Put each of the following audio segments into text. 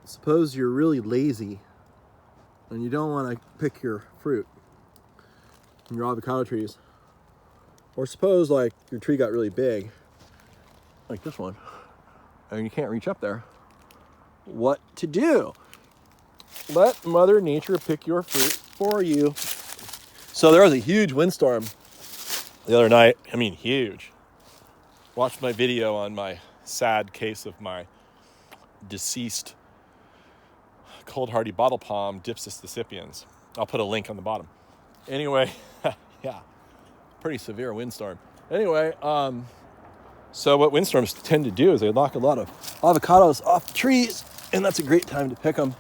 suppose you're really lazy and you don't want to pick your fruit from your avocado trees. Or suppose like your tree got really big, like this one, and you can't reach up there. What to do? Let Mother Nature pick your fruit for you. So there was a huge windstorm the other night. I mean, huge. Watched my video on my sad case of my deceased cold hardy bottle palm, Dipsis decipiens. I'll put a link on the bottom. Anyway, yeah, pretty severe windstorm. Anyway, so what windstorms tend to do is they knock a lot of avocados off the trees, and that's a great time to pick them.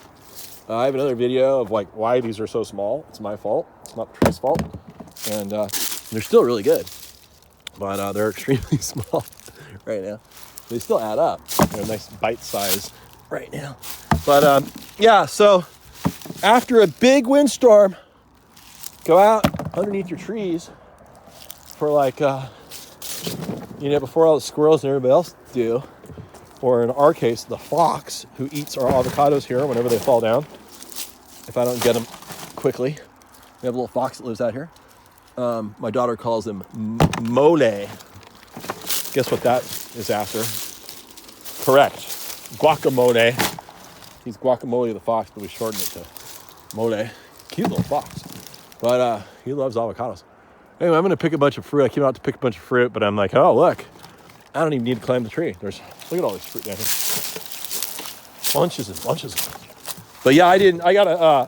I have another video of like why these are so small. It's my fault. It's not the tree's fault. And they're still really good, but they're extremely small right now. They still add up. They're a nice bite size right now. But yeah, so after a big windstorm, go out underneath your trees for like, before all the squirrels and everybody else do, or in our case, the fox who eats our avocados here whenever they fall down. If I don't get them quickly, we have a little fox that lives out here. My daughter calls them mole. Guess what that is after? Correct. Guacamole. He's Guacamole the fox, but we shortened it to mole. Cute little fox. But he loves avocados. Anyway, I'm going to pick a bunch of fruit. I came out to pick a bunch of fruit, but I'm like, oh, look. I don't even need to climb the tree. Look at all this fruit down here. Bunches and bunches. But yeah, I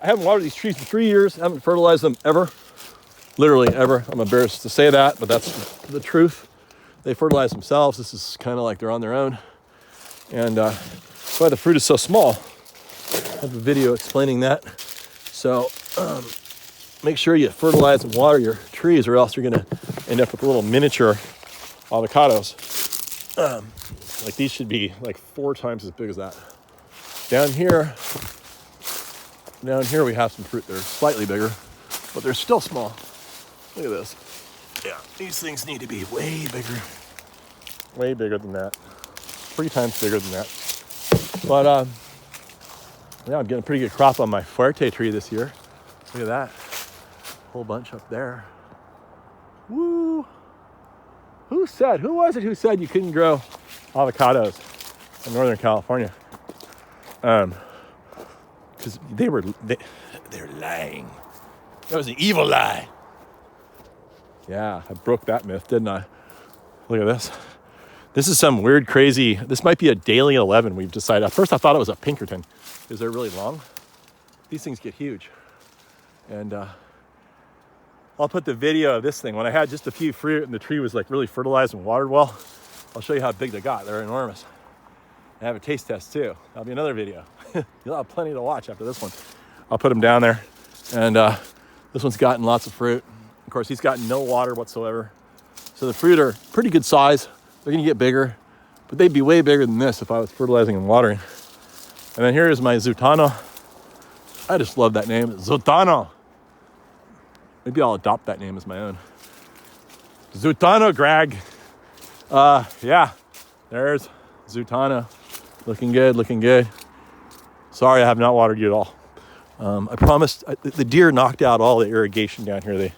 haven't watered these trees for 3 years. I haven't fertilized them ever. Literally ever. I'm embarrassed to say that, but that's the truth. They fertilize themselves. This is kind of like they're on their own. And that's why the fruit is so small. I have a video explaining that. So make sure you fertilize and water your trees, or else you're going to end up with little miniature avocados. Like these should be like 4 times as big as that. Down here we have some fruit that are slightly bigger, but they're still small. Look at this. Yeah, these things need to be way bigger. Way bigger than that. 3 times bigger than that. But yeah, I'm getting a pretty good crop on my Fuerte tree this year. Look at that. Whole bunch up there. Woo! Who was it who said you couldn't grow avocados in Northern California? Because they're lying. That was an evil lie. Yeah, I broke that myth, didn't I? Look at this. This is some weird, crazy, this might be a Daily 11 we've decided. At first I thought it was a Pinkerton because they're really long. These things get huge. And I'll put the video of this thing. When I had just a few fruit and the tree was like really fertilized and watered well, I'll show you how big they got. They're enormous. I have a taste test too. That'll be another video. You'll have plenty to watch after this one. I'll put them down there. And this one's gotten lots of fruit. Of course, he's got no water whatsoever. So the fruit are pretty good size. They're gonna get bigger, but they'd be way bigger than this if I was fertilizing and watering. And then here is my Zutano. I just love that name, Zutano. Maybe I'll adopt that name as my own. Zutano Greg. Yeah, there's Zutano. Looking good, looking good. Sorry, I have not watered you at all. I promised, the deer knocked out all the irrigation down here.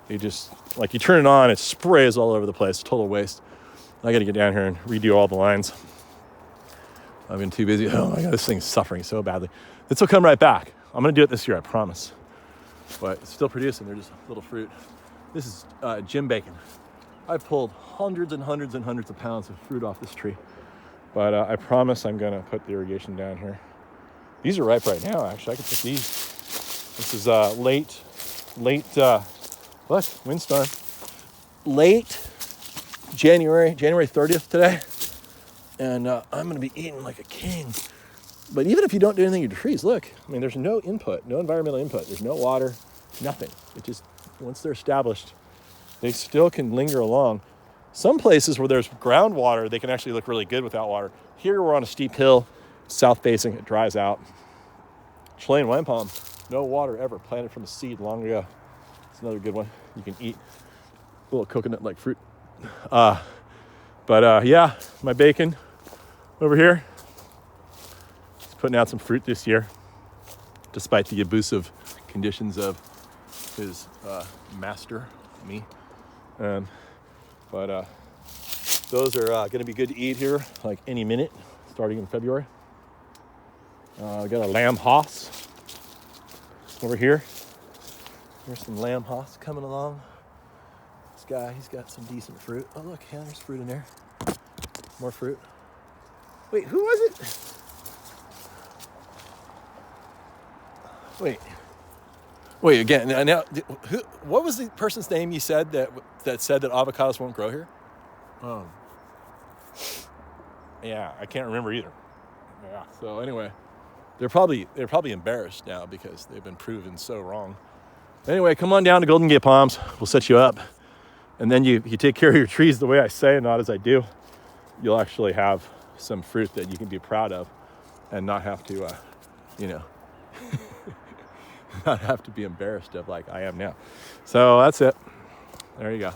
They just, like you turn it on, it sprays all over the place, total waste. I gotta get down here and redo all the lines. I've been too busy. Oh my God, this thing's suffering so badly. This will come right back. I'm gonna do it this year, I promise. But it's still producing, they're just little fruit. This is gym bacon. I've pulled hundreds and hundreds and hundreds of pounds of fruit off this tree. But I promise I'm gonna put the irrigation down here. These are ripe right now, actually. I could pick these. This is late, what? Windstorm. Late January 30th today. And I'm gonna be eating like a king. But even if you don't do anything to your trees, look, I mean, there's no input, no environmental input. There's no water, nothing. It just, once they're established, they still can linger along. Some places where there's groundwater, they can actually look really good without water. Here we're on a steep hill, south facing, it dries out. Chilean wine palm, no water ever, planted from a seed long ago. It's another good one you can eat. A little coconut-like fruit. Yeah, my bacon over here. It's putting out some fruit this year, despite the abusive conditions of his master, me. But those are going to be good to eat here, like any minute, starting in February. We got our lamb hoss over here. There's some lamb hoss coming along. This guy, he's got some decent fruit. Oh look, yeah, there's fruit in there. More fruit. Wait, who was it? Wait again. Now, what was the person's name you said that said that avocados won't grow here? Yeah, I can't remember either. Yeah. So anyway, they're probably embarrassed now because they've been proven so wrong. Anyway, come on down to Golden Gate Palms. We'll set you up, and then you take care of your trees the way I say, not as I do. You'll actually have some fruit that you can be proud of, and not have to, not have to be embarrassed of like I am now. So that's it. There you go.